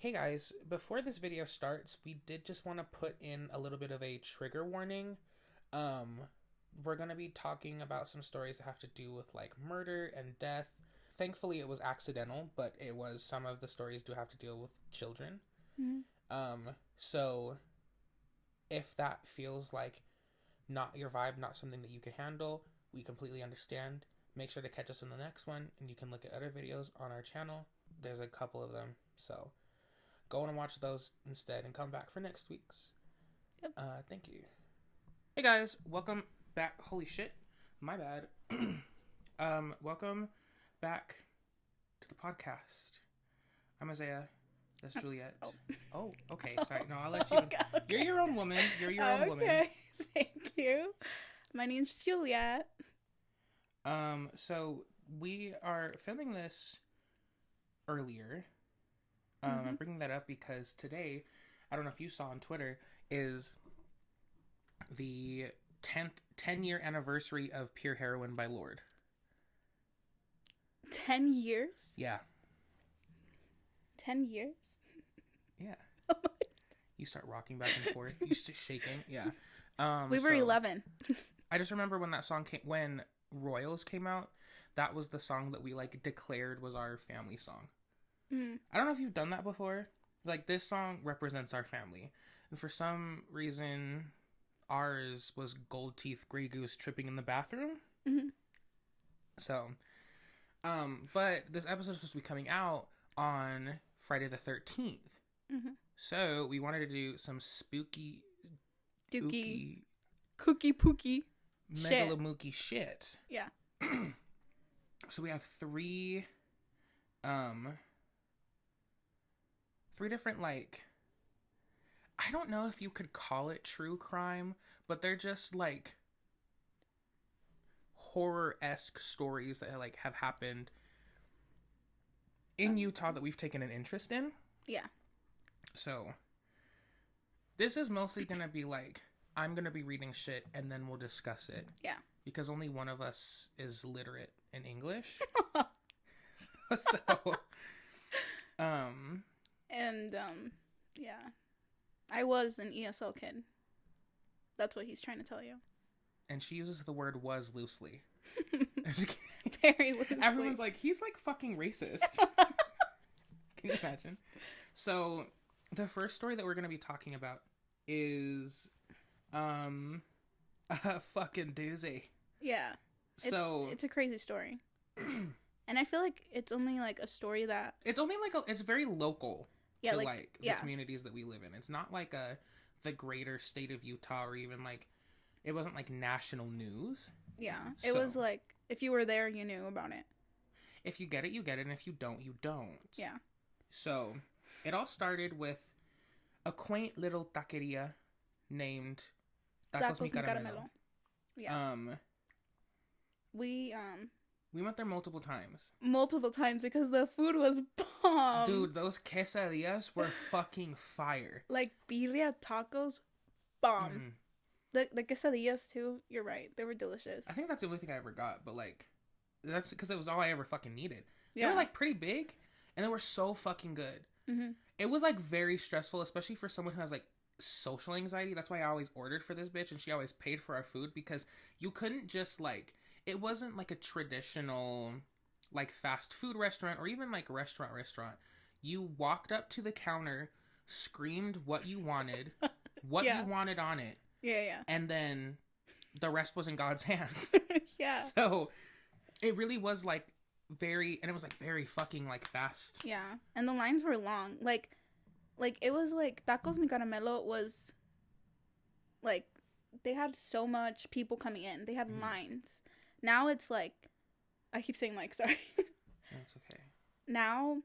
Hey guys, before this video starts, we did just want to put in a little bit of a trigger warning. Um, we're going to be talking about some stories that have to do with like murder and death. Thankfully, it was accidental, but some of the stories do have to deal with children. Mm-hmm. So if that feels like not your vibe, not something that you can handle, we completely understand. Make sure to catch us in the next one, and you can look at other videos on our channel. There's a couple of them, so go and watch those instead and come back for next week's. Yep. Thank you. Hey guys, welcome back. Holy shit, my bad. Welcome back to the podcast. I'm Isaiah. That's Juliet. Oh, okay. Sorry. No, I'll let you. Okay. You're your own woman. You're your own woman. Okay, thank you. My name's Juliet. So we are filming this earlier. I'm bringing that up because today, I don't know if you saw on Twitter, is the 10-year anniversary of Pure Heroin by Lorde. 10 years? Yeah. 10 years? Yeah. You start rocking back and forth. You start shaking. Yeah. We were 11. I just remember when that song came, when Royals came out, that was the song that we like declared was our family song. I don't know if you've done that before. Like, this song represents our family. And for some reason, ours was Gold Teeth Grey Goose tripping in the bathroom. Mm-hmm. So, but this episode is supposed to be coming out on Friday the 13th. Mm-hmm. So, we wanted to do some spooky, Dookie, cookie pookie, megalomookie shit. Yeah. So, we have three different, like, I don't know if you could call it true crime, but they're just like horror-esque stories that like have happened in Utah that we've taken an interest in. Yeah. So this is mostly gonna be like, I'm gonna be reading shit and then we'll discuss it. Yeah. Because only one of us is literate in English. So And, yeah. I was an ESL kid. That's what he's trying to tell you. and she uses the word was loosely. Very loosely. Everyone's like, he's like fucking racist. Can you imagine? So the first story that we're going to be talking about is a fucking doozy. Yeah. So it's a crazy story. And I feel like it's only like a story that it's only like it's very local Yeah, to like- like the yeah. communities that we live in. It's not like the greater state of Utah, or even like it wasn't like national news. yeah. It So- was like if you were there you knew about it. If you get it, you get it, and if you don't, you don't. Yeah. So it all started with a quaint little taqueria named Tacos Mi Caramelo. Yeah. We We went there multiple times. multiple times because the food was bomb. Dude, those quesadillas were fucking fire. Like birria tacos, bomb. Mhm. The quesadillas too. You're right. They were delicious. I think that's the only thing I ever got, but like, that's because it was all I ever fucking needed. They Yeah. were like pretty big, and they were so fucking good. Mhm. It was like very stressful, especially for someone who has like social anxiety. That's why I always ordered for this bitch, and she always paid for our food, because you couldn't just like, it wasn't like a traditional like fast food restaurant or even like restaurant. You walked up to the counter, screamed what you wanted, what Yeah. you wanted on it, Yeah. and then the rest was in God's hands. Yeah. So it really was like very, and it was like very fucking like fast. Yeah. And the lines were long. Like it was like Tacos Mi Caramelo was like they had so much people coming in. They had Mhm. lines. Now it's like I keep saying like sorry. That's okay. Now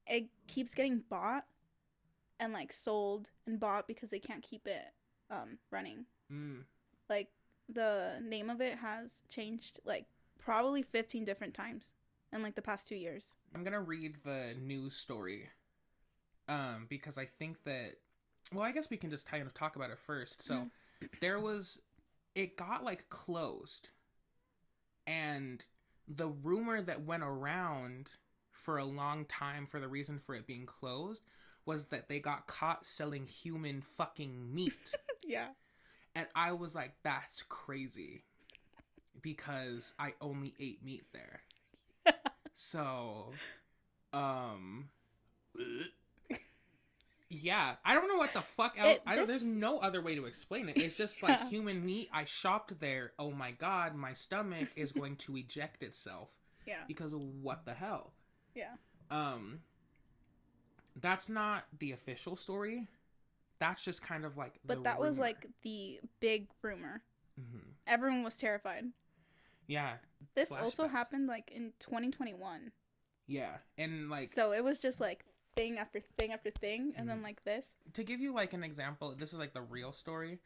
it keeps getting bought and like sold and bought because they can't keep it running. Like the name of it has changed like probably 15 different times in like the past 2 years. I'm gonna read the news story, because I think that, well, I guess we can just kind of talk about it first. So it got like closed, and the rumor that went around for a long time for the reason for it being closed was that they got caught selling human fucking meat. Yeah. And I was like, that's crazy. Because I only ate meat there. So, yeah, I don't know what the fuck else. There's no other way to explain it. It's just like human meat. I shopped there. Oh my god, my stomach is going to eject itself. Yeah. Because of what the hell? Yeah. That's not the official story. That's just kind of like. But that was like the big rumor. Mm-hmm. Everyone was terrified. Yeah. This also happened like in 2021. Yeah, and like. So it was just like thing after thing after thing, and then like this. To give you like an example, this is like the real story.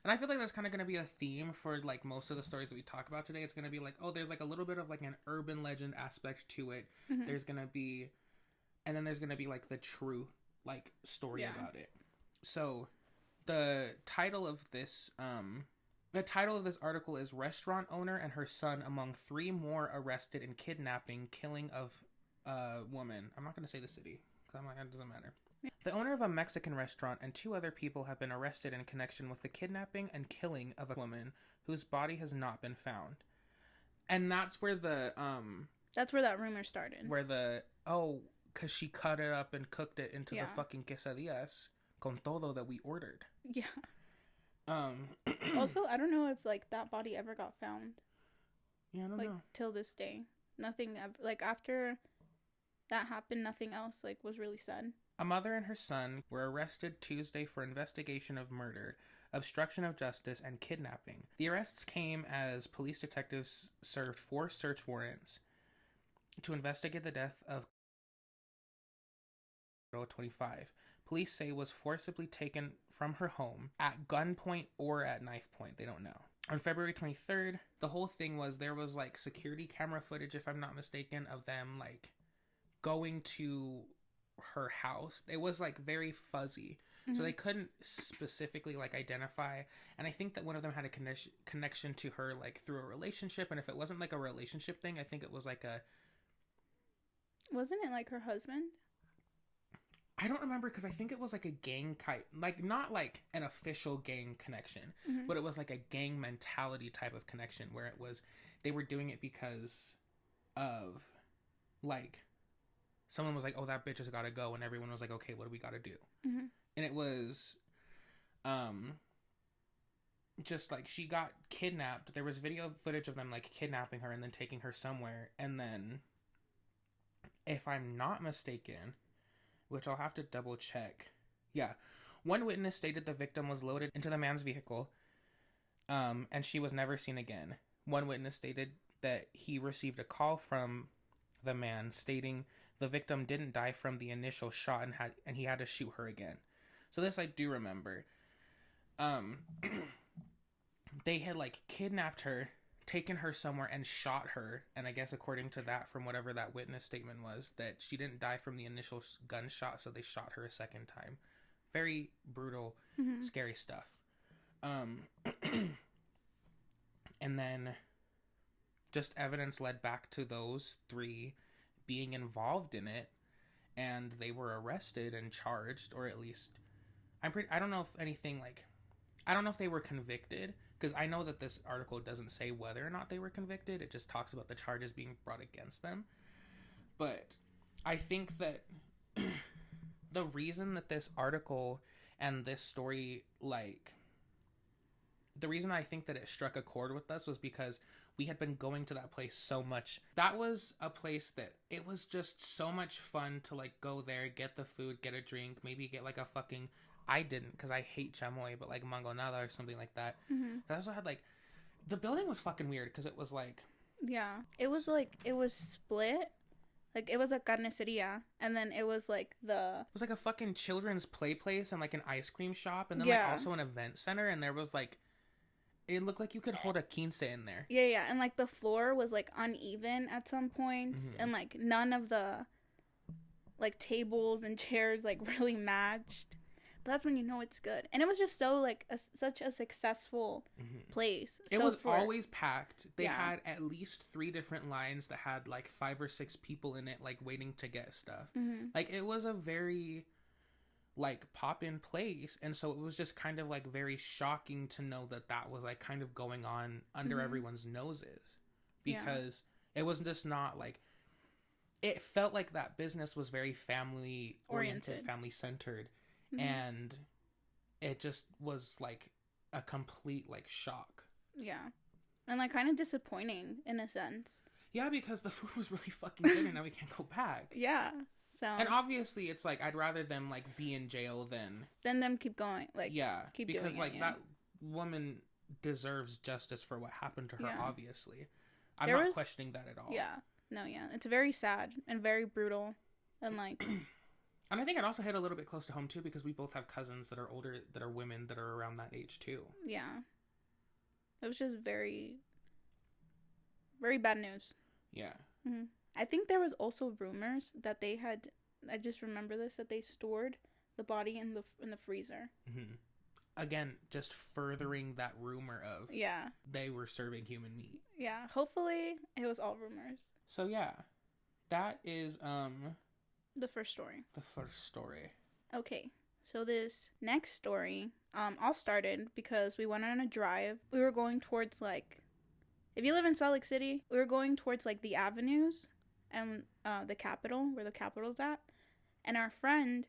And I feel like that's kind of going to be a theme for like most of the stories that we talk about today. It's going to be like, oh, there's like a little bit of like an urban legend aspect to it. Mm-hmm. There's going to be, and then there's going to be like the true like story about it. So the title of this article is Restaurant Owner and Her Son Among 3 More Arrested in Kidnapping, Killing of a Woman. I'm not going to say the city because it doesn't matter. The owner of a Mexican restaurant and 2 other people have been arrested in connection with the kidnapping and killing of a woman whose body has not been found. And that's where that's where that rumor started. Where because she cut it up and cooked it into the fucking quesadillas con todo that we ordered. Yeah. Also, I don't know if like that body ever got found. Yeah, I don't know. Till this day. Nothing like after that happened, nothing else like was really said. A mother and her son were arrested Tuesday for investigation of murder, obstruction of justice, and kidnapping. The arrests came as police detectives served 4 search warrants to investigate the death of 25. Police say was forcibly taken from her home at gunpoint or at knife point. They don't know. On February 23rd, the whole thing was there was like security camera footage, if I'm not mistaken, of them like going to her house. It was like very fuzzy. Mm-hmm. So they couldn't specifically like identify. And I think that one of them had a connection to her like through a relationship. And if it wasn't like a relationship thing, I think it was like Wasn't it like her husband? I don't remember because I think it was like a gang type, like not like an official gang connection, mm-hmm. but it was like a gang mentality type of connection where it was, they were doing it because of like, someone was like, oh, that bitch has got to go. And everyone was like, okay, what do we got to do? Mm-hmm. And it was, just like she got kidnapped. There was video footage of them like kidnapping her and then taking her somewhere. And then, if I'm not mistaken, which I'll have to double check. Yeah. One witness stated the victim was loaded into the man's vehicle, and she was never seen again. One witness stated that he received a call from the man stating the victim didn't die from the initial shot and he had to shoot her again. So this I do remember. They had like kidnapped her, taken her somewhere and shot her, and I guess according to that, from whatever that witness statement was, that she didn't die from the initial gunshot, so they shot her a second time. Very brutal, mm-hmm. scary stuff. And then just evidence led back to those 3 being involved in it, and they were arrested and charged, or at least I don't know if anything like, I don't know if they were convicted, because I know that this article doesn't say whether or not they were convicted. It just talks about the charges being brought against them. But I think that the reason that this article and this story, like, the reason I think that it struck a chord with us was because we had been going to that place so much. That was a place that it was just so much fun to, like, go there, get the food, get a drink, maybe get, like, a fucking... I didn't, because I hate chamoy, but like mangonada or something like that. Mm-hmm. I also had like, the building was fucking weird because it was like, yeah, it was split, like it was a carniceria, and then it was like it was like a fucking children's play place and like an ice cream shop, and then like also an event center, and there was like, it looked like you could hold a quince in there. Yeah, and like the floor was like uneven at some points, mm-hmm. and like none of the like tables and chairs like really matched. But that's when you know it's good. And it was just so like such a successful mm-hmm. place. It was always packed. They had at least 3 different lines that had like 5 or 6 people in it, like waiting to get stuff. Mm-hmm. Like it was a very like pop in place. And so it was just kind of like very shocking to know that that was like kind of going on under everyone's noses, because it wasn't just not like, it felt like that business was very family oriented, family centered, and it just was like a complete like shock. Yeah. And like kind of disappointing in a sense. Yeah, because the food was really fucking good and now we can't go back. Yeah. So, and obviously it's like I'd rather them like be in jail than them keep going, like, keep because doing like it, that woman deserves justice for what happened to her. Obviously, I'm there not was, questioning that at all. It's very sad and very brutal, and like and I think it also hit a little bit close to home too, because we both have cousins that are older, that are women, that are around that age too. It was just very, very bad news. I think there was also rumors that they had, I just remember this, that they stored the body in the freezer. Again, just furthering that rumor of they were serving human meat. Hopefully it was all rumors. So that is the first story. Okay, so this next story all started because we went on a drive. We were going towards, like, if you live in Salt Lake City, we were going towards like the avenues and the Capitol, where the Capitol's at. And our friend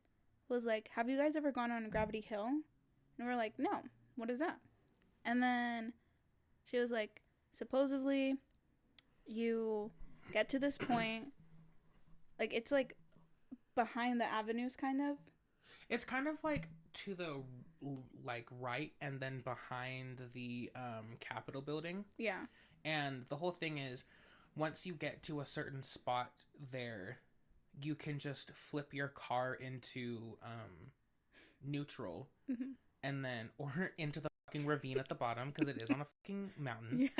was like, have you guys ever gone on Gravity Hill? And we're like, no, what is that? And then she was like, supposedly you get to this point, like, it's like behind the avenues, kind of. It's kind of like to the like right, and then behind the Capitol building. And the whole thing is, once you get to a certain spot there, you can just flip your car into neutral, and then, or into the fucking ravine at the bottom, because it is on a fucking mountain.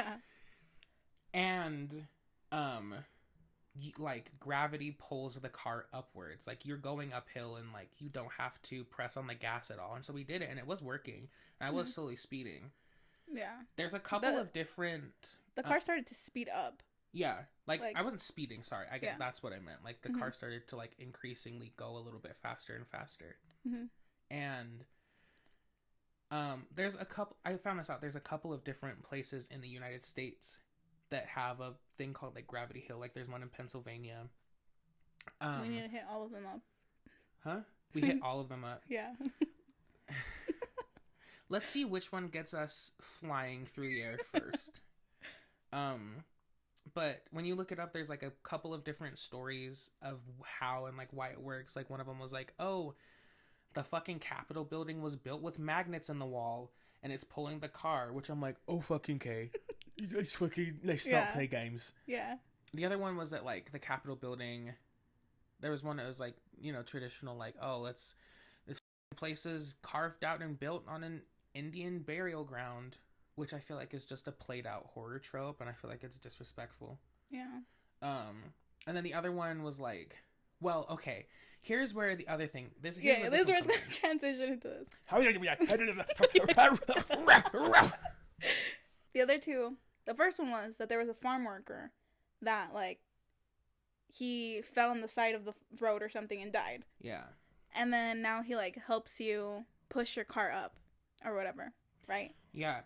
And like gravity pulls the car upwards, like you're going uphill, and like you don't have to press on the gas at all. And so we did it, and it was working, and I was slowly speeding. There's a couple of different, the car started to speed up. Like I wasn't speeding, sorry, I get that's what I meant, like the car started to like increasingly go a little bit faster and faster. And there's a couple, I found this out, there's a couple of different places in the United States that have a thing called like Gravity Hill. Like there's one in Pennsylvania. We need to hit all of them up. We hit all of them up. Let's see which one gets us flying through the air first. But when you look it up, there's like a couple of different stories of how and like why it works. Like one of them was like, oh, the fucking Capitol building was built with magnets in the wall, and it's pulling the car, which I'm like, oh fucking K. Let's not play games. The other one was that like the Capitol building, there was one that was like, you know, traditional, like, oh, this place is carved out and built on an Indian burial ground, which I feel like is just a played out horror trope, and I feel like it's disrespectful. And then the other one was like, well, okay, here's where the other thing, this is where the transition into this. The other two, the first one was that there was a farm worker that, like, he fell on the side of the road or something and died. And then now he, like, helps you push your car up or whatever, right?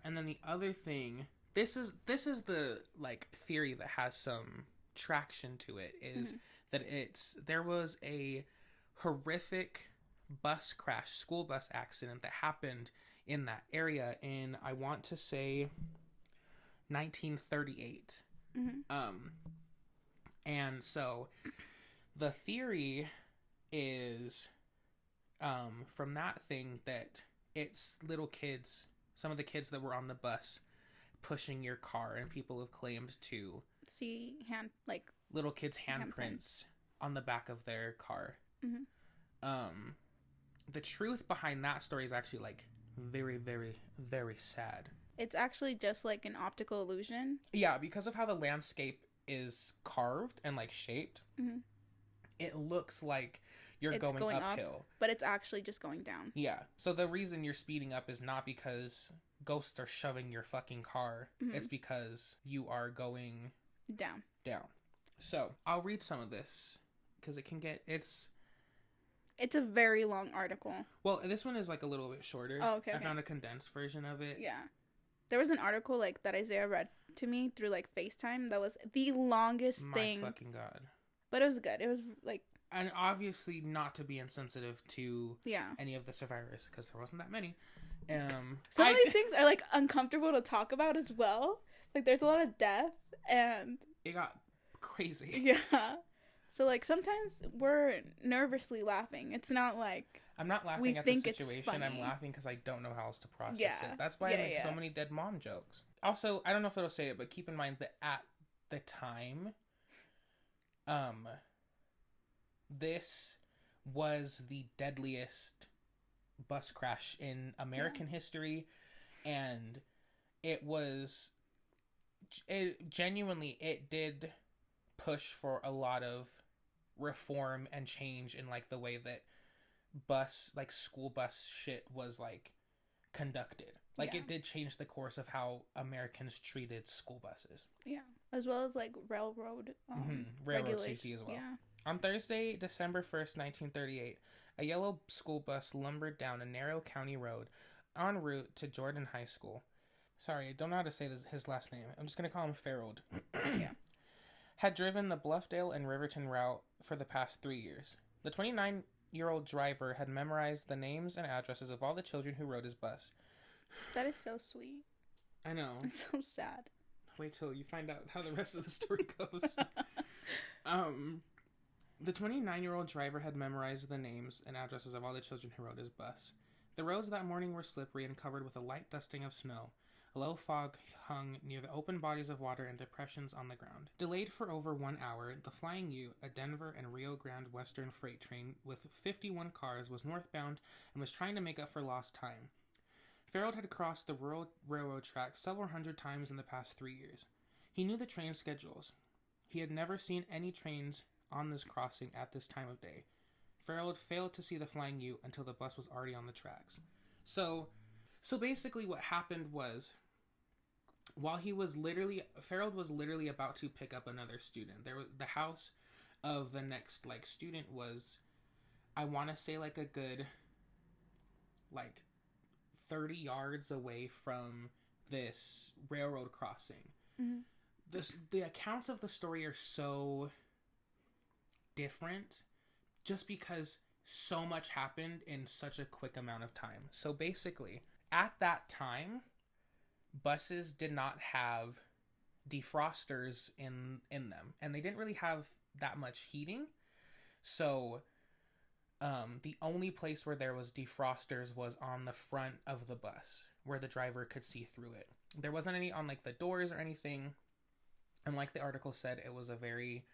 And then the other thing, this is the, like, theory that has some traction to it, is that there was a horrific bus crash, school bus accident that happened in that area in, I want to say, 1938. And so the theory is from that thing that it's little kids, some of the kids that were on the bus pushing your car, and people have claimed to see little kids' handprints on the back of their car. The truth behind that story is actually like very, very, very sad. It's actually just like an optical illusion. Because of how the landscape is carved and like shaped, it looks like you're going uphill, up, but it's actually just going down. So the reason you're speeding up is not because ghosts are shoving your fucking car. It's because you are going down. So I'll read some of this because it can get, it's It's a very long article. Well, this one is like a little bit shorter. Oh, okay. I found a condensed version of it. Yeah. There was an article like that Isaiah read to me through like FaceTime that was the longest thing. My fucking God. But it was good. It was like... And obviously not to be insensitive to any of the survivors, because there wasn't that many. Some of these things are like uncomfortable to talk about as well. Like there's a lot of death and... It got crazy. Yeah. So like sometimes we're nervously laughing. It's not like... I'm not laughing at the situation. I'm laughing because I don't know how else to process it. That's why I make so many dead mom jokes. Also, I don't know if it'll say it, but keep in mind that at the time, this was the deadliest bus crash in American history, and it genuinely did push for a lot of reform and change in like the way that school bus shit was like conducted. Like it did change the course of how Americans treated school buses. Yeah, as well as like railroad safety as well. Yeah. On Thursday, December 1st, 1938, a yellow school bus lumbered down a narrow county road en route to Jordan High School. Sorry, I don't know how to say his last name. I'm just going to call him Farrold. Had driven the Bluffdale and Riverton route for the past 3 years. The 29-year-old driver had memorized the names and addresses of all the children who rode his bus. That is so sweet. I know. It's so sad. Wait till you find out how the rest of the story goes. The 29-year-old driver had memorized the names and addresses of all the children who rode his bus. The roads that morning were slippery and covered with a light dusting of snow. A low fog hung near the open bodies of water and depressions on the ground. Delayed for over 1 hour, the Flying U, a Denver and Rio Grande Western freight train with 51 cars, was northbound and was trying to make up for lost time. Farrold had crossed the rural railroad tracks several hundred times in the past 3 years. He knew the train schedules. He had never seen any trains on this crossing at this time of day. Farrold failed to see the Flying U until the bus was already on the tracks. So basically what happened was, while Farrold was literally about to pick up another student, the house of the next student was, I want to say a good 30 yards away from this railroad crossing. Mm-hmm. The accounts of the story are so different just because so much happened in such a quick amount of time. So basically, at that time, buses did not have defrosters in them, and they didn't really have that much heating. So the only place where there was defrosters was on the front of the bus, where the driver could see through it. There wasn't any on the doors or anything. And like the article said, it was a very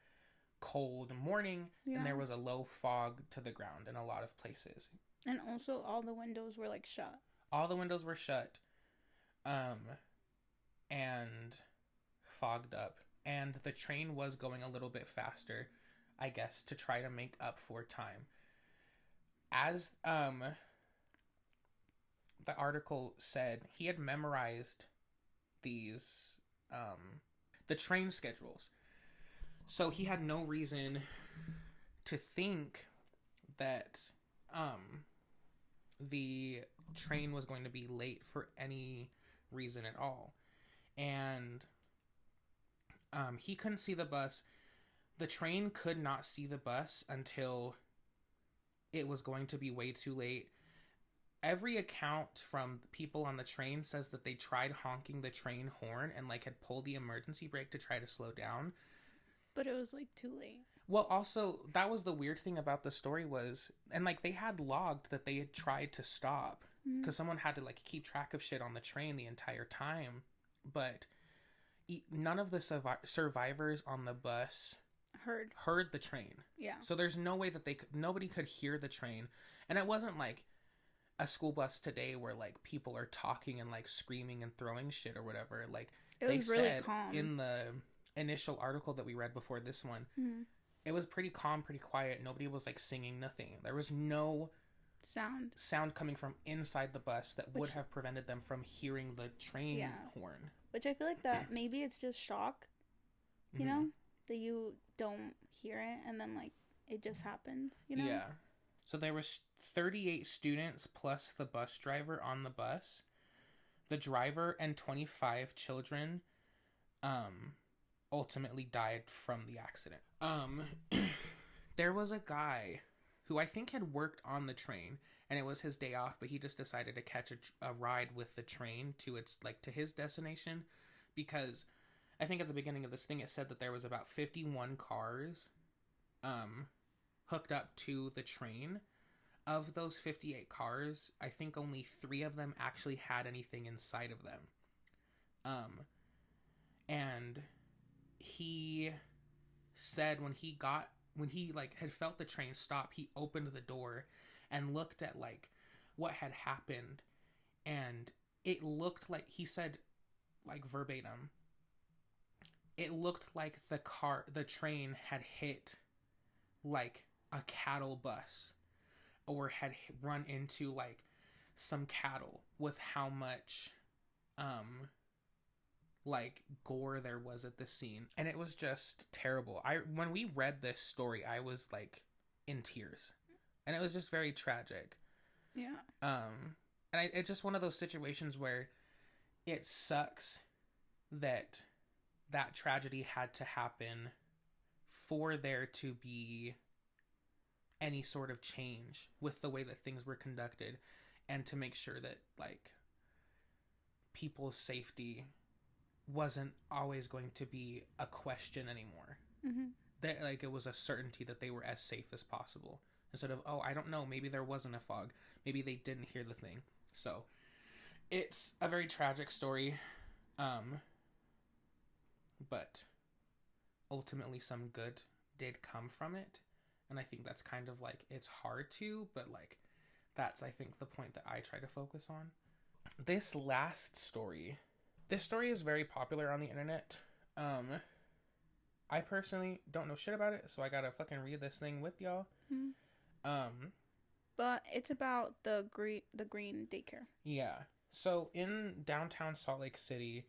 cold morning, and there was a low fog to the ground in a lot of places. And also all the windows were shut. All the windows were shut. And fogged up. And the train was going a little bit faster, I guess, to try to make up for time. As the article said, he had memorized these the train schedules. So he had no reason to think that the train was going to be late for any reason at all. And he couldn't see the bus. The train could not see the bus until it was going to be way too late. Every account from people on the train says that they tried honking the train horn and had pulled the emergency brake to try to slow down. But it was too late. Well, also, that was the weird thing about the story was, and they had logged that they had tried to stop because someone had to keep track of shit on the train the entire time. But none of the survivors on the bus heard the train. Yeah. So there's no way that nobody could hear the train. And it wasn't a school bus today where people are talking and screaming and throwing shit or whatever. It was really calm. In the initial article that we read before this one, it was pretty calm, pretty quiet. Nobody was singing, nothing. There was no sound coming from inside the bus that would have prevented them from hearing the train horn. Which I feel that maybe it's just shock, you know, that you don't hear it and then it just happens, you know? Yeah. So there was 38 students plus the bus driver on the bus. The driver and 25 children ultimately died from the accident. There was a guy who I think had worked on the train, and it was his day off, but he just decided to catch a ride with the train to to his destination, because I think at the beginning of this thing it said that there was about 51 cars hooked up to the train. Of those 58 cars, I think only 3 of them actually had anything inside of them. And he said when he had felt the train stop, he opened the door and looked at like what had happened, and it looked like, he said, like verbatim, it looked like the train had hit like a cattle bus, or had run into like some cattle, with how much like gore there was at the scene. And it was just terrible. When we read this story, I was like in tears, and it was just very tragic. Yeah. And it's just one of those situations where it sucks that tragedy had to happen for there to be any sort of change with the way that things were conducted, and to make sure that like people's safety wasn't always going to be a question anymore. Mm-hmm. That like it was a certainty that they were as safe as possible, instead of, oh, I don't know, maybe there wasn't a fog, maybe they didn't hear the thing. So it's a very tragic story, but ultimately some good did come from it. And I think that's kind of like, it's hard to, but like, that's, I think, the point that I try to focus on. This story is very popular on the internet. I personally don't know shit about it, so I gotta fucking read this thing with y'all. Mm-hmm. But it's about the green daycare. Yeah. So in downtown Salt Lake City,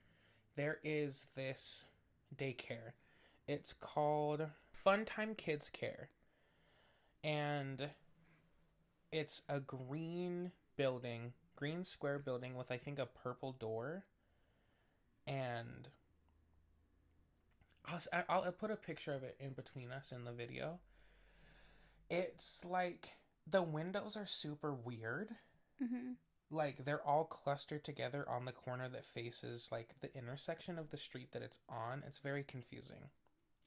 there is this daycare. It's called Funtime Kids Care. And it's a green square building with, I think, a purple door. And I'll put a picture of it in between us in the video. It's like the windows are super weird. Mm-hmm. Like they're all clustered together on the corner that faces like the intersection of the street that it's on. It's very confusing.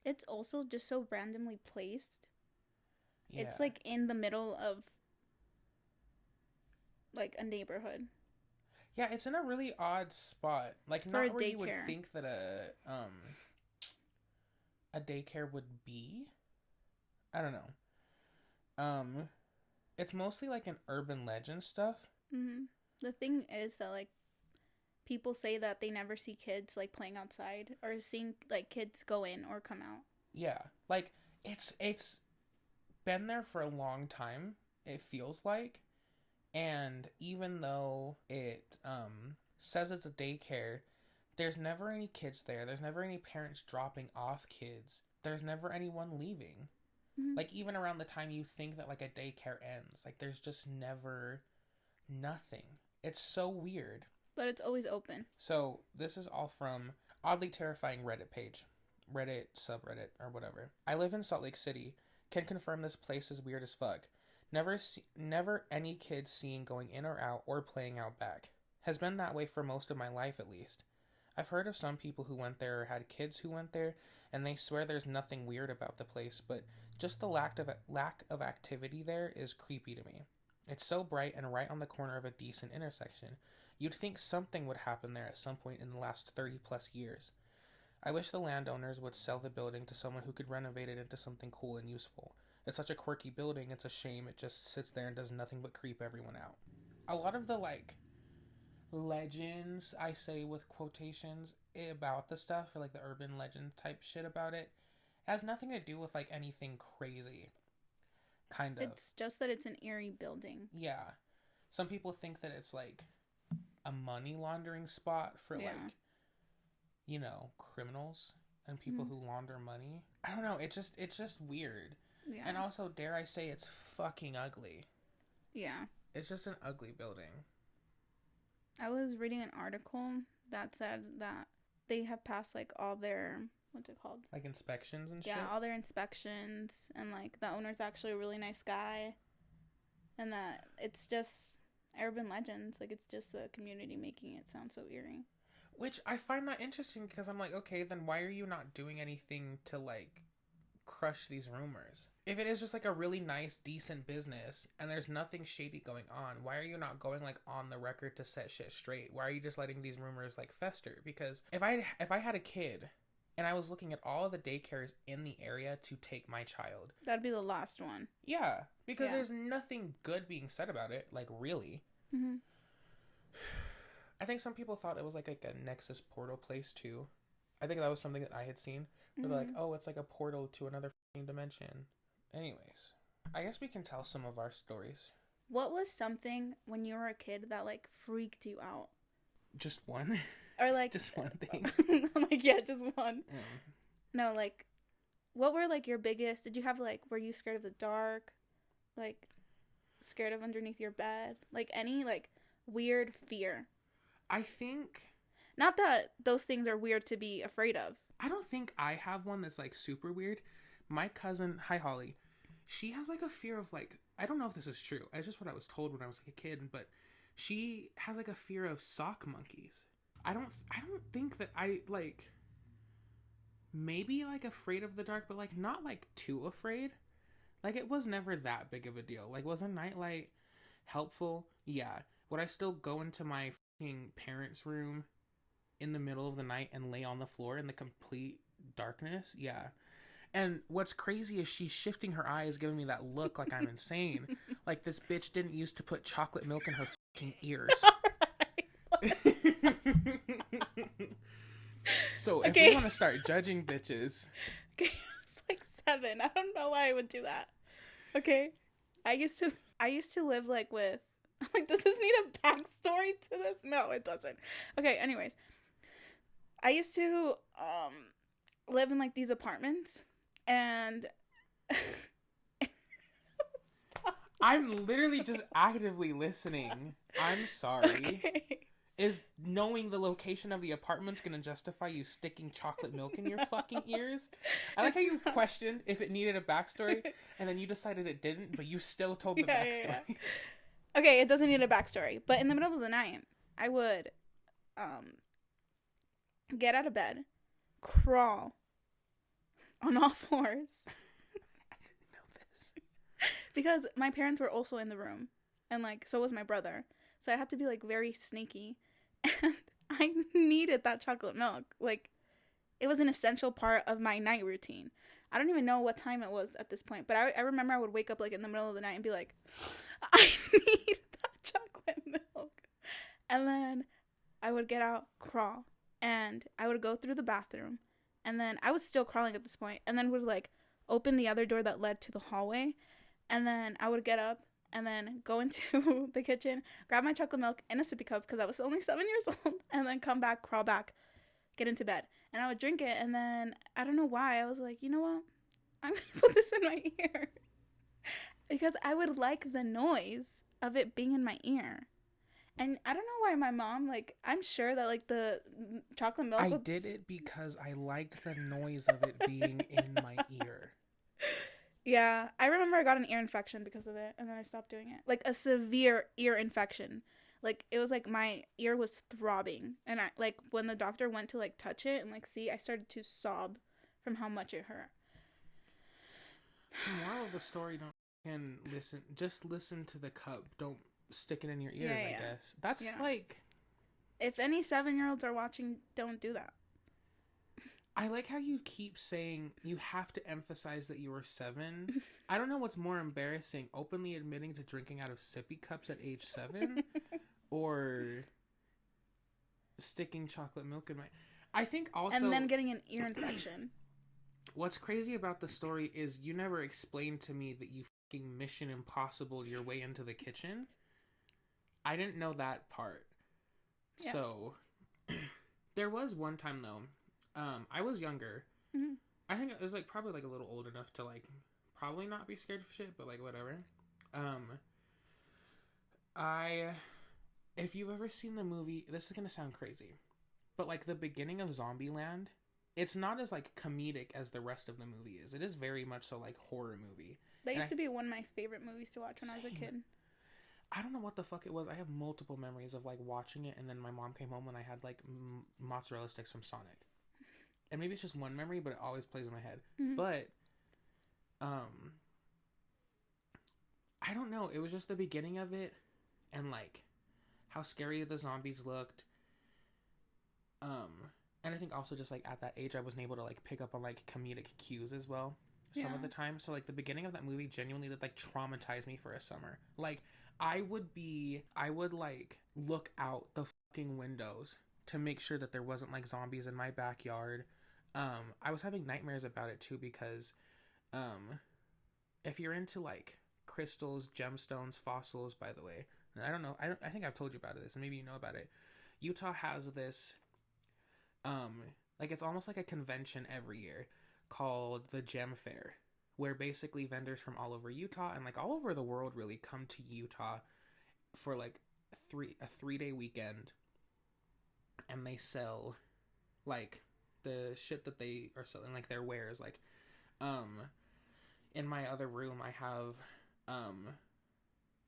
It's also just so randomly placed. Yeah. It's like in the middle of like a neighborhood. Yeah, it's in a really odd spot. Like For not a where daycare. You would think that a daycare would be. I don't know. It's mostly like an urban legend stuff. Mm-hmm. The thing is that like people say that they never see kids like playing outside, or seeing like kids go in or come out. Yeah, like it's been there for a long time, it feels like. And even though it says it's a daycare, there's never any kids there. There's never any parents dropping off kids. There's never anyone leaving. Mm-hmm. Like even around the time you think that like a daycare ends, like there's just never nothing. It's so weird. But it's always open. So this is all from Oddly Terrifying Reddit page. Reddit subreddit or whatever. I live in Salt Lake City. Can confirm this place is weird as fuck. Never any kids seen going in or out or playing out back. Has been that way for most of my life at least. I've heard of some people who went there or had kids who went there, and they swear there's nothing weird about the place, but just the lack of activity there is creepy to me. It's so bright and right on the corner of a decent intersection. You'd think something would happen there at some point in the last 30 plus years. I wish the landowners would sell the building to someone who could renovate it into something cool and useful. It's such a quirky building, it's a shame it just sits there and does nothing but creep everyone out. A lot of the, like, legends, I say with quotations, about the stuff, or, like, the urban legend type shit about it, has nothing to do with, like, anything crazy. Kind of. It's just that it's an eerie building. Yeah. Some people think that it's, like, a money laundering spot for, like, you know, criminals and people who launder money. I don't know. It's just weird. Yeah. And also, dare I say, it's fucking ugly. Yeah. It's just an ugly building. I was reading an article that said that they have passed like all their, what's it called? Like inspections and shit? Yeah, all their inspections, and like the owner's actually a really nice guy. And that it's just urban legends. Like, it's just the community making it sound so eerie. Which I find that interesting because I'm like, okay, then why are you not doing anything to like crush these rumors? If it is just like a really nice, decent business and there's nothing shady going on, why are you not going like on the record to set shit straight? Why are you just letting these rumors like fester? Because if I had a kid and I was looking at all the daycares in the area to take my child, That'd be the last one. Yeah, because there's nothing good being said about it, like really. Mm-hmm. I think some people thought it was like a Nexus portal place too. I think that was something that I had seen. Where they're like, oh, it's like a portal to another dimension. Anyways, I guess we can tell some of our stories. What was something when you were a kid that like freaked you out? Just one? Or like just one thing? Like, yeah, just one. No, like, what were like your biggest? Did you have like, were you scared of the dark? Like, scared of underneath your bed? Like, any like weird fear? I think. Not that those things are weird to be afraid of. I don't think I have one that's like super weird. My cousin, hi Holly, she has like a fear of like, I don't know if this is true. It's just what I was told when I was like a kid, but she has like a fear of sock monkeys. I don't think that I like, maybe like afraid of the dark, but like not like too afraid. Like it was never that big of a deal. Like, was a nightlight helpful? Yeah. Would I still go into my fucking parents' room in the middle of the night and lay on the floor in the complete darkness? Yeah. And what's crazy is she's shifting her eyes, giving me that look like I'm insane. Like this bitch didn't used to put chocolate milk in her fucking ears. So if we want to start judging bitches. Okay, it's like 7. I don't know why I would do that. Okay. I used to live like with, like, does this need a backstory to this? No, it doesn't. Okay, anyways. I used to live in like these apartments, and I'm literally just actively listening. I'm sorry. Okay. Is knowing the location of the apartment's gonna justify you sticking chocolate milk in your fucking ears? I like how you questioned if it needed a backstory, and then you decided it didn't, but you still told the backstory. Yeah. Okay, it doesn't need a backstory, but in the middle of the night, I would get out of bed, crawl on all fours. I didn't know this. Because my parents were also in the room, and like so was my brother. So I had to be like very sneaky, and I needed that chocolate milk. Like, it was an essential part of my night routine. I don't even know what time it was at this point, but I remember I would wake up like in the middle of the night and be like, I need that chocolate milk. And then I would get out, crawl, and I would go through the bathroom, and then I was still crawling at this point, and then would like open the other door that led to the hallway, and then I would get up and then go into the kitchen, grab my chocolate milk in a sippy cup because I was only 7 years old, and then come back, crawl back, get into bed. And I would drink it, and then I don't know why, I was like, you know what? I'm going to put this in my ear. Because I would like the noise of it being in my ear. And I don't know why my mom, like, I'm sure that, like, the chocolate milk I did it because I liked the noise of it being in my ear. Yeah, I remember I got an ear infection because of it, and then I stopped doing it. Like, a severe ear infection. Like, it was like my ear was throbbing, and I, like, when the doctor went to, like, touch it and, like, see, I started to sob from how much it hurt. So, moral of the story, just listen to the cup. Don't stick it in your ears, I guess. That's, like... If any 7-year-olds are watching, don't do that. I like how you keep saying you have to emphasize that you were 7. I don't know what's more embarrassing, openly admitting to drinking out of sippy cups at age 7 or sticking chocolate milk in my... I think also... And then getting an ear infection. What's crazy about the story is you never explained to me that you fucking Mission Impossible your way into the kitchen. I didn't know that part. Yeah. So, there was one time though... I was younger. Mm-hmm. I think it was like probably like a little old enough to like probably not be scared of shit, but like whatever. I if you've ever seen the movie, this is gonna sound crazy, but like the beginning of Zombieland, it's not as like comedic as the rest of the movie is. It is very much so like horror movie. That used to be one of my favorite movies to watch when I was a kid. I don't know what the fuck it was. I have multiple memories of like watching it, and then my mom came home and I had like mozzarella sticks from Sonic. And maybe it's just one memory, but it always plays in my head. Mm-hmm. But I don't know. It was just the beginning of it, and like how scary the zombies looked. And I think also just like at that age, I wasn't able to like pick up on like comedic cues as well some of the time. So like the beginning of that movie genuinely did like traumatize me for a summer. Like I would like look out the fucking windows to make sure that there wasn't like zombies in my backyard. I was having nightmares about it too because if you're into like crystals, gemstones, fossils, by the way, I don't know, I think I've told you about this and maybe you know about it. Utah has this like it's almost like a convention every year called the Gem Fair, where basically vendors from all over Utah and like all over the world really come to Utah for like a 3-day weekend, and they sell like the shit that they are selling, like their wares. Like in my other room I have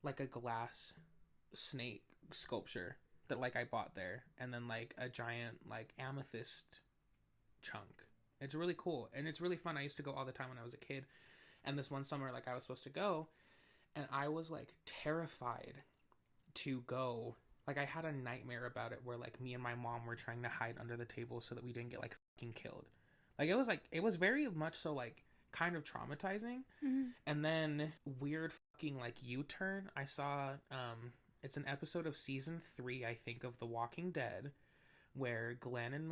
like a glass snake sculpture that like I bought there, and then like a giant like amethyst chunk. It's really cool and it's really fun. I used to go all the time when I was a kid, and this one summer like I was supposed to go and I was like terrified to go. Like I had a nightmare about it where like me and my mom were trying to hide under the table so that we didn't get like fucking killed. Like it was very much so like kind of traumatizing. Mm-hmm. And then weird fucking like U-turn. I saw it's an episode of season 3, I think, of The Walking Dead, where Glenn and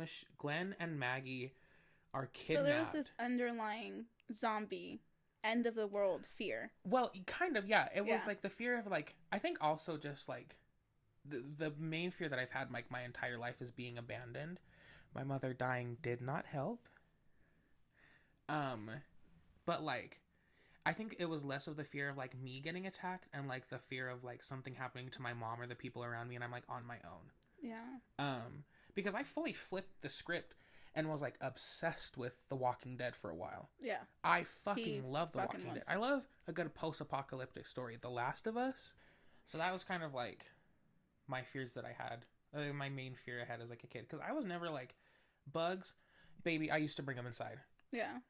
Maggie are kidnapped. So there's this underlying zombie end of the world fear. Well, kind of, yeah. It was like the fear of like, I think also just like the main fear that I've had like my entire life is being abandoned. My mother dying did not help. But like I think it was less of the fear of like me getting attacked and like the fear of like something happening to my mom or the people around me and I'm like on my own. Yeah. Because I fully flipped the script and was like obsessed with The Walking Dead for a while. Yeah. I fucking love The Walking Dead. I love a good post-apocalyptic story. The Last of Us. So that was kind of like my fears that I had. My main fear I had as like a kid. Because I was never like bugs. Baby, I used to bring them inside. Yeah.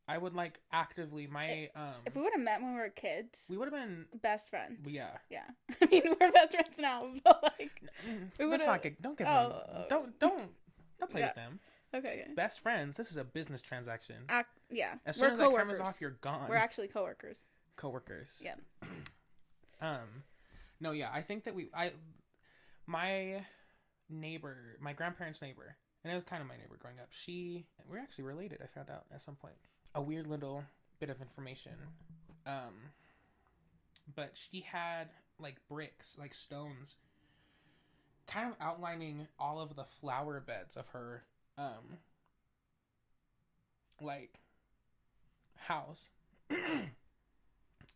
I would like actively if we would have met when we were kids, we would have been best friends. Yeah. I mean, we're best friends now, but like let's not get don't give them don't play with them. Okay. Best friends. This is a business transaction. Yeah. As soon as that camera's off, you're gone. We're actually coworkers. Yeah. No, yeah. I think that my neighbor, my grandparents' neighbor, and it was kind of my neighbor growing up. We're actually related. I found out at some point. A weird little bit of information. But she had like bricks, like stones, kind of outlining all of the flower beds of her like house.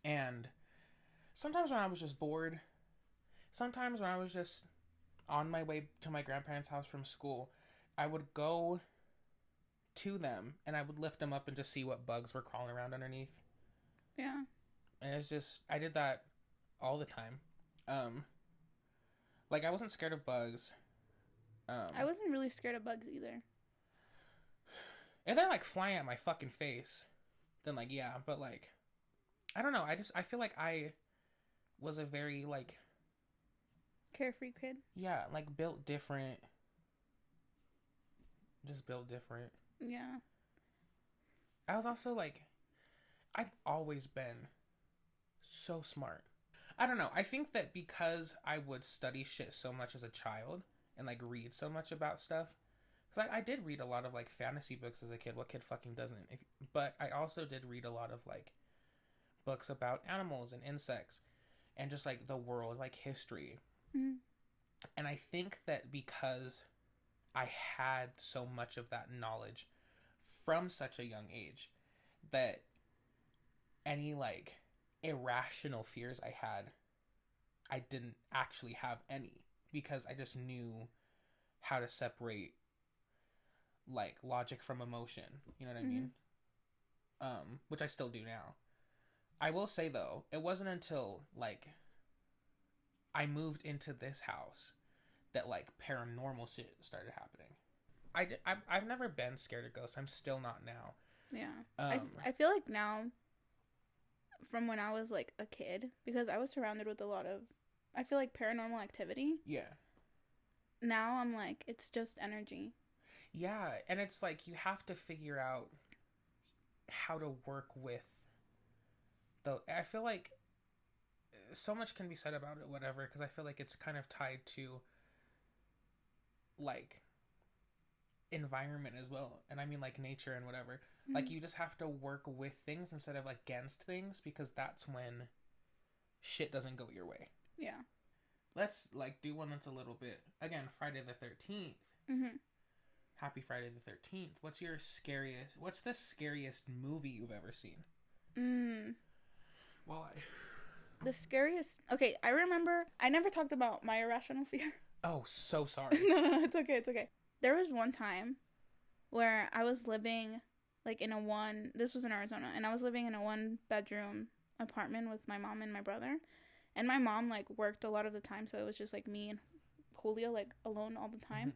And sometimes when I was just bored, sometimes when I was just on my way to my grandparents' house from school, I would go to them and I would lift them up and just see what bugs were crawling around underneath. Yeah. And it's just, I did that all the time. Like I wasn't scared of bugs. I wasn't really scared of bugs either. If they're like flying at my fucking face, then like, yeah, but like, I don't know. I feel like I was a very like carefree kid. Yeah, like built different. Just built different. Yeah. I was also like, I've always been so smart. I don't know. I think that because I would study shit so much as a child and like read so much about stuff, because I did read a lot of like fantasy books as a kid. What kid fucking doesn't? But I also did read a lot of like books about animals and insects and just like the world, like history. Mm-hmm. And I think that because I had so much of that knowledge from such a young age, that any like irrational fears I had, I didn't actually have any, because I just knew how to separate like logic from emotion. You know what I mean? Which I still do now. I will say though, it wasn't until like I moved into this house that like paranormal shit started happening. I've never been scared of ghosts. I'm still not now. Yeah. I feel like now, from when I was like a kid, because I was surrounded with a lot of, I feel like, paranormal activity. Yeah. Now I'm like, it's just energy. Yeah, and it's like you have to figure out how to work with the, I feel like so much can be said about it, whatever, because I feel like it's kind of tied to like environment as well, and I mean like nature and whatever. Like you just have to work with things instead of against things, because that's when shit doesn't go your way. Yeah. Let's like do one that's a little bit, again, Friday the 13th. Happy Friday the 13th. What's the scariest movie you've ever seen? Well, the scariest, okay, I remember, I never talked about my irrational fear. Oh, so sorry. No, it's okay. There was one time where I was living like in this was in Arizona, and I was living in a 1-bedroom apartment with my mom and my brother. And my mom like worked a lot of the time, so it was just like me and Julio like alone all the time.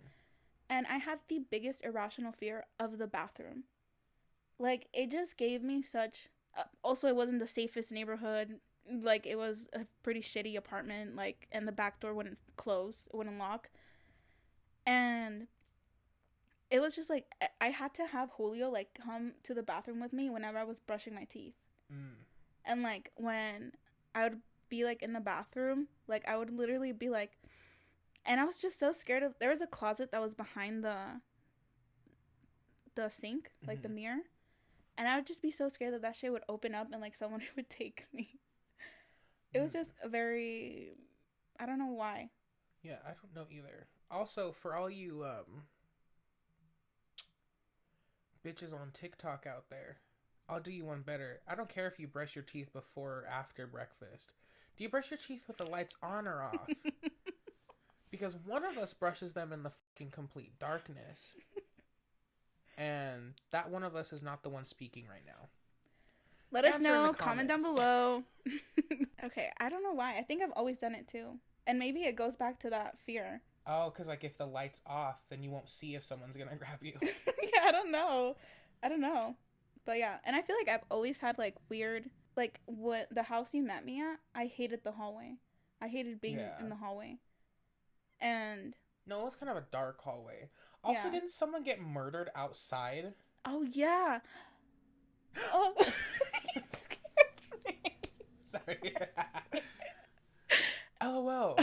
And I had the biggest irrational fear of the bathroom. Like, it just gave me such, also it wasn't the safest neighborhood. Like, it was a pretty shitty apartment, like, and the back door wouldn't close, it wouldn't lock. And it was just like, I had to have Julio like come to the bathroom with me whenever I was brushing my teeth. And like when I would be like in the bathroom, like I would literally be like, and I was just so scared of, there was a closet that was behind the sink, like the mirror, and I would just be so scared that shit would open up and like someone would take me. It was just a very, I don't know why. Yeah, I don't know either. Also, for all you bitches on TikTok out there, I'll do you one better. I don't care if you brush your teeth before or after breakfast. Do you brush your teeth with the lights on or off? Because one of us brushes them in the fucking complete darkness. And that one of us is not the one speaking right now. Let us know. Comment down below. Okay, I don't know why. I think I've always done it too. And maybe it goes back to that fear. Oh, because like if the light's off, then you won't see if someone's going to grab you. Yeah, I don't know. But yeah, and I feel like I've always had like weird, like what the house you met me at, I hated the hallway. I hated being in the hallway. And no, it was kind of a dark hallway. Also, yeah. Didn't someone get murdered outside? Oh yeah. Oh, you scared me. Sorry. LOL.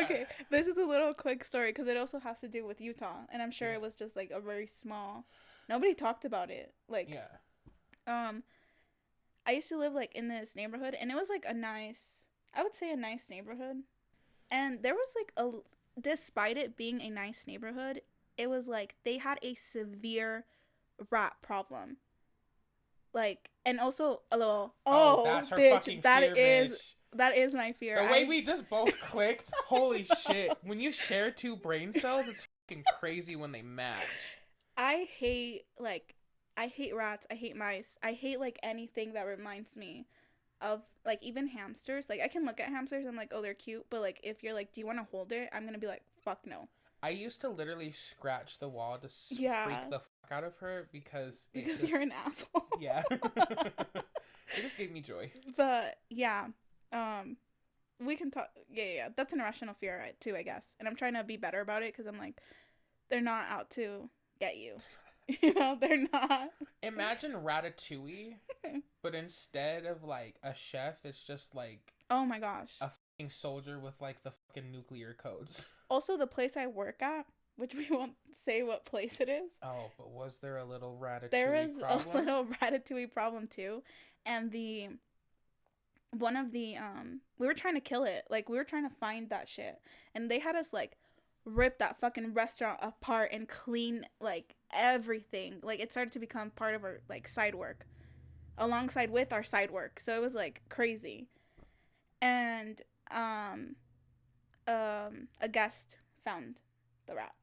Okay, this is a little quick story because it also has to do with Utah, and I'm sure it was just like a very small. Nobody talked about it. Like, I used to live like in this neighborhood, and it was like a nice neighborhood, and there was like despite it being a nice neighborhood, it was like they had a severe rat problem. Like, and also a little. Oh, that's her bitch, fucking fear, bitch. That is my fear. The way we just both clicked, holy shit. When you share two brain cells, it's fucking crazy when they match. I hate rats. I hate mice. I hate, like, anything that reminds me of, like, even hamsters. Like, I can look at hamsters and I'm like, oh, they're cute. But, like, if you're like, do you want to hold it? I'm going to be like, fuck no. I used to literally scratch the wall to freak the fuck out of her because you're an asshole. Yeah. It just gave me joy. But, yeah. We can talk. Yeah. That's an irrational fear too, I guess. And I'm trying to be better about it because I'm like, they're not out to get you. You know, they're not. Imagine Ratatouille, but instead of like a chef, it's just like, oh my gosh, a fucking soldier with like the fucking nuclear codes. Also, the place I work at, which we won't say what place it is. Oh, but was there a little Ratatouille There was problem? A little Ratatouille problem too, and one of the we were trying to kill it. Like, we were trying to find that shit, and they had us like rip that fucking restaurant apart and clean like everything. Like it started to become part of our like side work alongside with our side work. So it was like crazy. And a guest found the rat.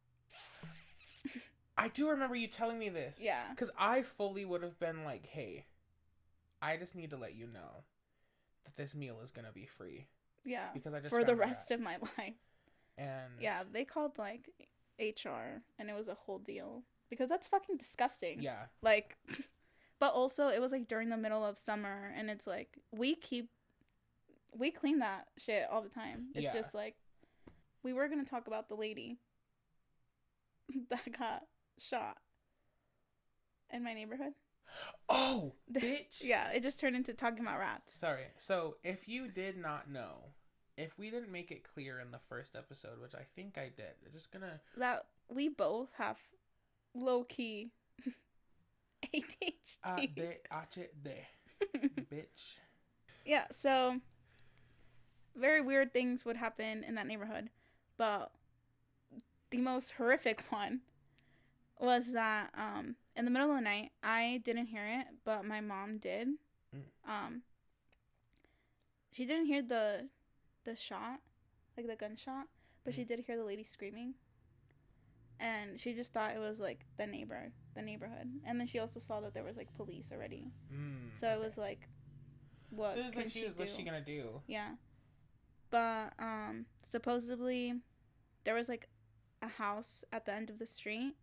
I do remember you telling me this. Yeah. Because I fully would have been like, hey, I just need to let you know that this meal is going to be free. Yeah. Because I just for the rest of my life. And yeah, they called like HR and it was a whole deal. Because that's fucking disgusting. Yeah. Like, but also it was like during the middle of summer and it's like, we clean that shit all the time. It's just like, we were going to talk about the lady that got shot in my neighborhood. Oh, bitch. Yeah, it just turned into talking about rats. Sorry. So, if you did not know, if we didn't make it clear in the first episode, which I think I did, I'm just gonna... That we both have low-key ADHD. Bitch. Yeah, so very weird things would happen in that neighborhood. But the most horrific one was that in the middle of the night, I didn't hear it, but my mom did. She didn't hear the shot, like the gunshot, but she did hear the lady screaming. And she just thought it was like the neighborhood. And then she also saw that there was like police already. So it was like, what can she do? What's she gonna do? Yeah. But supposedly there was like a house at the end of the street,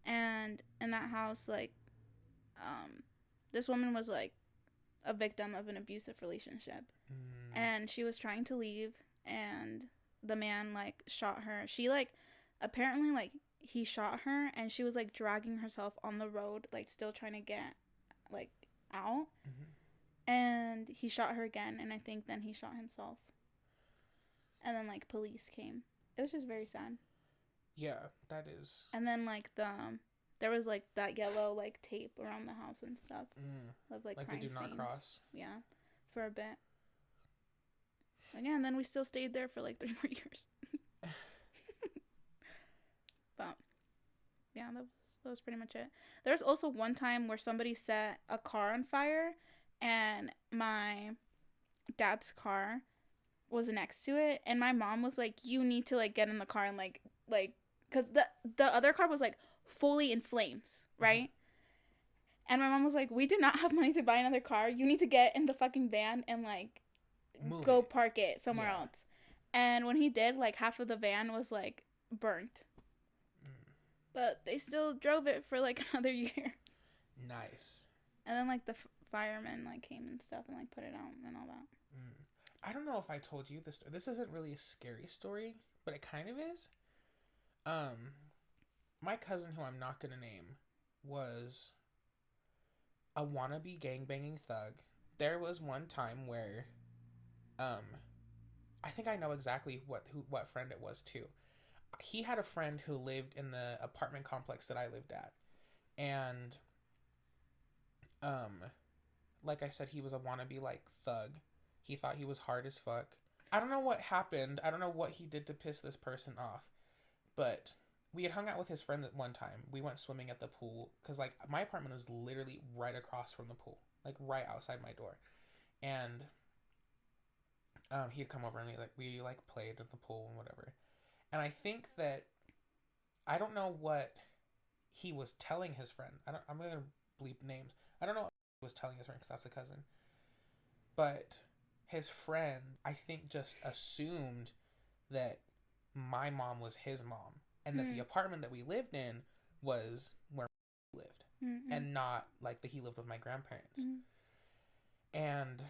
and in that house, like this woman was like a victim of an abusive relationship, and she was trying to leave, and the man like shot her. She like apparently like he shot her, and she was like dragging herself on the road, like still trying to get like out, and he shot her again, and I think then he shot himself. And then, like, police came. It was just very sad. Yeah, that is. And then, like, there was, like, that yellow, like, tape around the house and stuff. Of, like crime the do not scenes. cross. Yeah, for a bit. Again, and then we still stayed there for, like, 3 more years. But, yeah, that was pretty much it. There was also one time where somebody set a car on fire, and my dad's car was next to it, and my mom was like, you need to like get in the car and like because the other car was like fully in flames, right? And my mom was like, we do not have money to buy another car, you need to get in the fucking van and like go park it somewhere else. And when he did, like half of the van was like burnt, but they still drove it for like another year. Nice. And then like the firemen like came and stuff and like put it out and all that. I don't know if I told you this. This isn't really a scary story, but it kind of is. My cousin, who I'm not gonna name, was a wannabe gangbanging thug. There was one time where, I think I know exactly what friend it was too. He had a friend who lived in the apartment complex that I lived at, and, like I said, he was a wannabe like thug. He thought he was hard as fuck. I don't know what happened. I don't know what he did to piss this person off. But we had hung out with his friend at one time. We went swimming at the pool. Because, like, my apartment was literally right across from the pool. Like, right outside my door. And he'd come over and we played at the pool and whatever. And I think that... I don't know what he was telling his friend. I'm going to bleep names. I don't know what he was telling his friend because that's a cousin. But... his friend, I think, just assumed that my mom was his mom. And that the apartment that we lived in was where he lived. And not, like, that he lived with my grandparents. And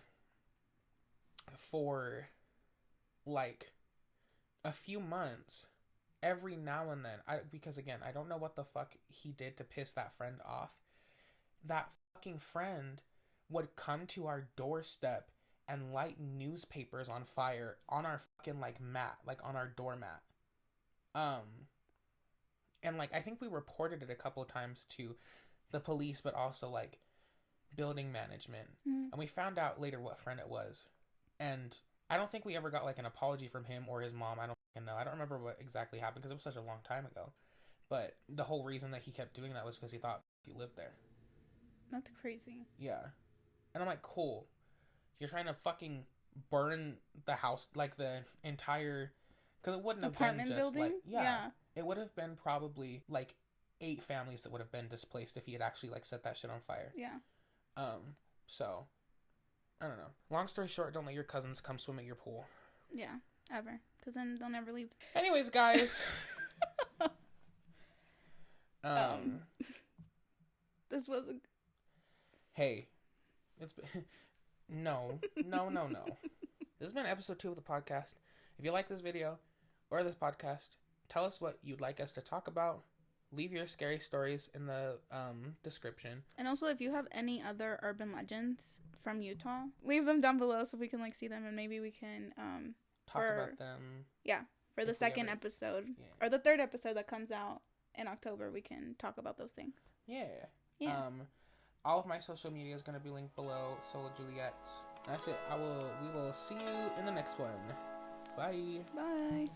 for, like, a few months, every now and then, because, again, I don't know what the fuck he did to piss that friend off. That fucking friend would come to our doorstep and light newspapers on fire on our fucking, like, mat, like, on our doormat. And, like, I think we reported it a couple times to the police, but also, like, building management. And we found out later what friend it was. And I don't think we ever got, like, an apology from him or his mom. I don't And no, I don't remember what exactly happened because it was such a long time ago. But the whole reason that he kept doing that was because he thought he lived there. That's crazy. Yeah. And I'm like, cool. You're trying to fucking burn the house, like the entire... Because it wouldn't have apartment been just building? like... Yeah. It would have been probably like 8 families that would have been displaced if he had actually like set that shit on fire. Yeah. So, I don't know. Long story short, don't let your cousins come swim at your pool. Yeah, ever. Because then they'll never leave. Anyways, guys. This was a... Hey. It's been... No. This has been episode 2 of the podcast. If you like this video or this podcast, tell us what you'd like us to talk about. Leave your scary stories in the description. And also, if you have any other urban legends from Utah, leave them down below so we can like see them, and maybe we can talk about them. Yeah, for the second episode or the third episode that comes out in October, we can talk about those things. Yeah. All of my social media is going to be linked below. Sola Juliet. That's it. We will see you in the next one. Bye. Bye.